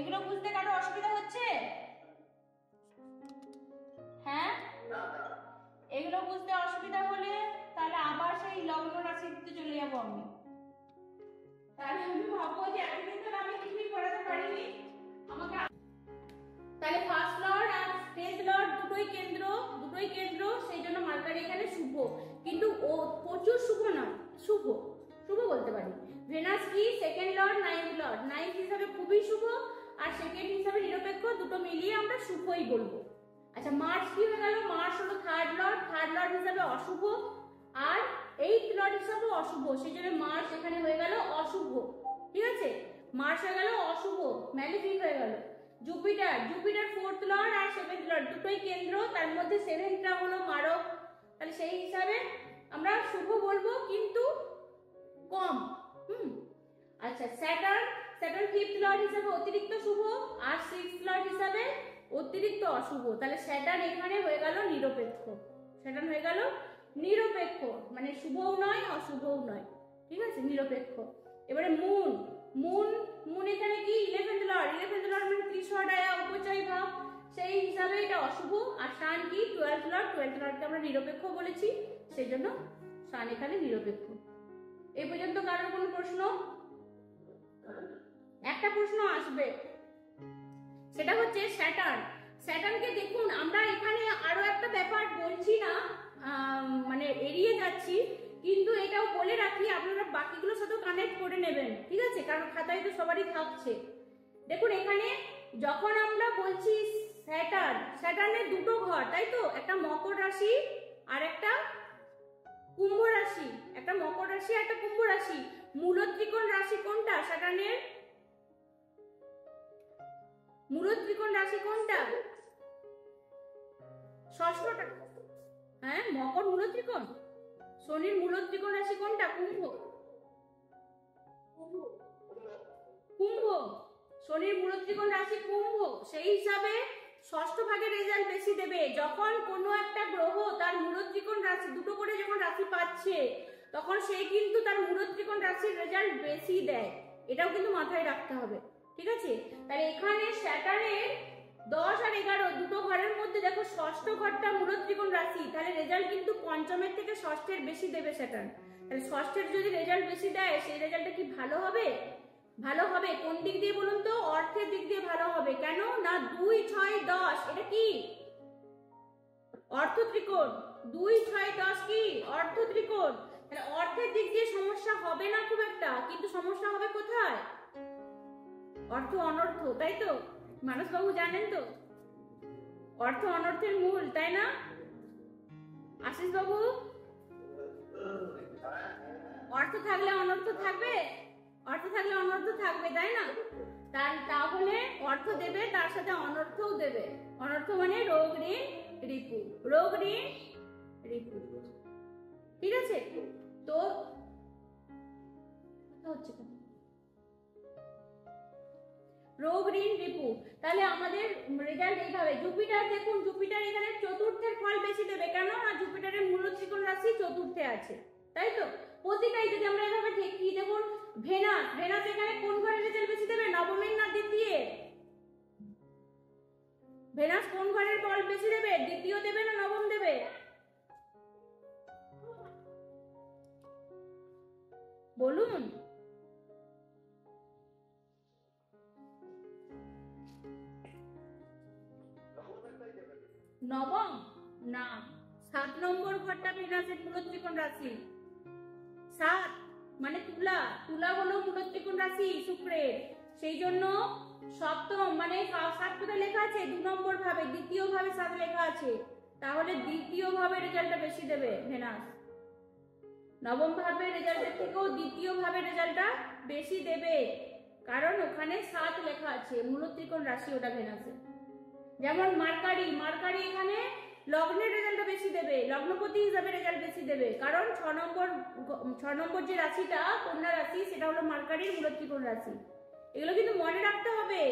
এগুলো বুঝতে কারো অসুবিধা হচ্ছে? হ্যাঁ, এগুলো বুঝতে অসুবিধা হলে তাহলে আবার সেই লগ্ন রাশিতে চলে যাবো আমি। তাহলে আমি ভাববো যে এতদিন ধরে আমি কিছুই পড়াতে পারিনি আমাকে। তাহলে ফার্স্ট লর্ড আর টেন্থ লর্ড দুটোই কেন্দ্র, সেই জন্য মার্কারি এখানে শুভ, কিন্তু ও প্রচুর শুভ নয়, শুভ বলতে পারি। ভেনাস কি সেকেন্ড লর্ড, নাইন্থ হিসাবে খুবই শুভ, আর সেকেন্ড হিসাবে নিরপেক্ষ, দুটো মিলিয়ে আমরা শুভই বলবো। আচ্ছা, মার্চ কি হয়ে গেল? মার্চ হলো থার্ড লর্ড হিসাবে অশুভ, আর এইথ লর্ড হিসাবে অশুভ, সেই জন্য মার্চ এখানে হয়ে গেল অশুভ। ঠিক আছে, মার্চ হয়ে গেল অশুভ, ম্যালিফিক হয়ে গেল। জুপিটার ফোর্থ লর্ড আর সেভেন্থ লর্ড দুটোই কেন্দ্র, তার মধ্যে সেভেন্থটা হলো মারক, তাহলে সেই হিসাবে আমরা শুভ বলবো কিন্তু কম। আচ্ছা, স্যাটার্ন ফিফথ লর্ড হিসাবে অতিরিক্ত শুভ, আর সিক্সথ লর্ড হিসাবে অতিরিক্ত অশুভ, তাহলে স্যাটার্ন এখানে হয়ে গেল নিরপেক্ষ, মানে শুভও নয় অশুভও নয়। ঠিক আছে, নিরপেক্ষ। এবারে মুন এখানে কি ইলেভেন্থ লর্ড মানে ত্রিশডায়া উপচয় ভাব, সেই হিসাবে এটা অশুভ। আর সান কি টুয়েলথ লর্ডকে আমরা নিরপেক্ষ বলেছি, সেই জন্য সান এখানে নিরপেক্ষ। এই পর্যন্ত কারোর কোনো প্রশ্ন? একটা প্রশ্ন আসবে, সেটা হচ্ছে স্যাটার্নকে দেখুন, আমরা এখানে আরো একটা ব্যাপার বলছি না, মানে এড়িয়ে যাচ্ছি, কিন্তু এটাও বলে রাখি, আপনারা বাকিগুলোর সাথে কানেক্ট করে নেবেন। ঠিক আছে, কারণ খাতায় তো সবারই থাকছে। দেখুন এখানে যখন আমরা বলছি স্যাটার্নের দুটো ঘর, তাই তো, একটা মকর রাশি আর একটা কুম্ভ রাশি, মূল ত্রিকোণ রাশি কোনটা? স্যাটার্নের মূল ত্রিকোণ রাশি কোনটা? ষষ্ঠটা। হ্যাঁ, মকর মূল ত্রিকোণ। শনির মূল ত্রিকোণ রাশি কোনটা? কুম্ভ। শনির মূল ত্রিকোণ রাশি কুম্ভ, সেই হিসাবে ষষ্ঠ ভাগের রেজাল্ট বেশি দেবে। যখন কোনো একটা গ্রহ তার মূল ত্রিকোণ রাশি দুটো করে যখন রাশি পাচ্ছে, তখন সে কিন্তু তার মূল ত্রিকোণ রাশির রেজাল্ট বেশি দেয়, এটাও কিন্তু মাথায় রাখতে হবে। ঠিক আছে, তাহলে এখানে স্যাটার্নের 10 আর 11 দুটো ঘরের মধ্যে দেখো ষষ্ঠ ঘরটা মূল ত্রিকোণ রাশি, তাহলে রেজাল্ট কিন্তু পঞ্চমের থেকে ষষ্ঠের বেশি দেবে স্যাটার্ন। তাহলে ষষ্ঠের যদি রেজাল্ট বেশি দেয়, সেই রেজাল্টটা কি ভালো হবে? কোন দিক দিয়ে বলুন তো? অর্থের দিক দিয়ে ভালো হবে। কেন না? 2, 6, 10 এটা কি অর্থ ত্রিকোণ, 2, 6, 10 কি অর্থ ত্রিকোণ। তাহলে অর্থের দিক দিয়ে সমস্যা হবে না খুব একটা, কিন্তু সমস্যা হবে কোথায়? অর্থ অনর্থ, তাই তো? মানস বাবু জানেন তো অর্থ অনর্থের মূল, তাই না? আশিস বাবু, অর্থ থাকলে অনর্থ থাকবে, তাই না? তাহলে অর্থ দেবে, তার সাথে অনর্থও দেবে। অনর্থ মানে রোগ ঋণ রিপু, ঠিক আছে? তো হচ্ছে রোগ ঋণ রিপু, তাহলে আমাদের রেজাল্ট এইভাবে। জুপিটার দেখুন, জুপিটার এখানে চতুর্থের ফল বেশি দেবে। কেন না? জুপিটারের মূল ত্রিকোণ রাশি চতুর্থে আছে, তাই তো? প্রতিটাই যদি আমরা এভাবে দেখি, দেখুন ভেনাস এখানে কোন ঘরের রেজাল্ট বেশি দেবে? নবমের না দ্বিতীয়? ভেনাস কোন ঘরের ফল বেশি দেবে? দ্বিতীয় দেবে না নবম দেবে? বলুন। নবম না, 7 নম্বর ঘরটা ভেনাসের মূল ত্রিকোণ রাশি। 7 মানে তুলা হলো মূল ত্রিকোণ রাশি শুক্রের, সেই জন্য সপ্তম মানে 7 কোথায় লেখা আছে? 2 নম্বর ভাবে, দ্বিতীয় ভাবে 7 লেখা আছে, তাহলে দ্বিতীয় ভাবে রেজাল্টটা বেশি দেবে ভেনাস। নবম ভাবে রেজাল্টের থেকেও দ্বিতীয় ভাবে রেজাল্টটা বেশি দেবে, কারণ ওখানে 7 লেখা আছে, মূল ত্রিকোণ রাশি ওটা ভেনাসের। যেমন মার্কারি এখানে লগ্নের রেজাল্টটা বেশি দেবে, লগ্নপতি হিসাবে রেজাল্ট বেশি দেবে, কারণ 6 নম্বর যে রাশিটা কন্যা রাশি, সেটা হলো মার্কারির মূল ত্রিকোণ রাশি। এগুলো কিন্তু মনে রাখতে হবে।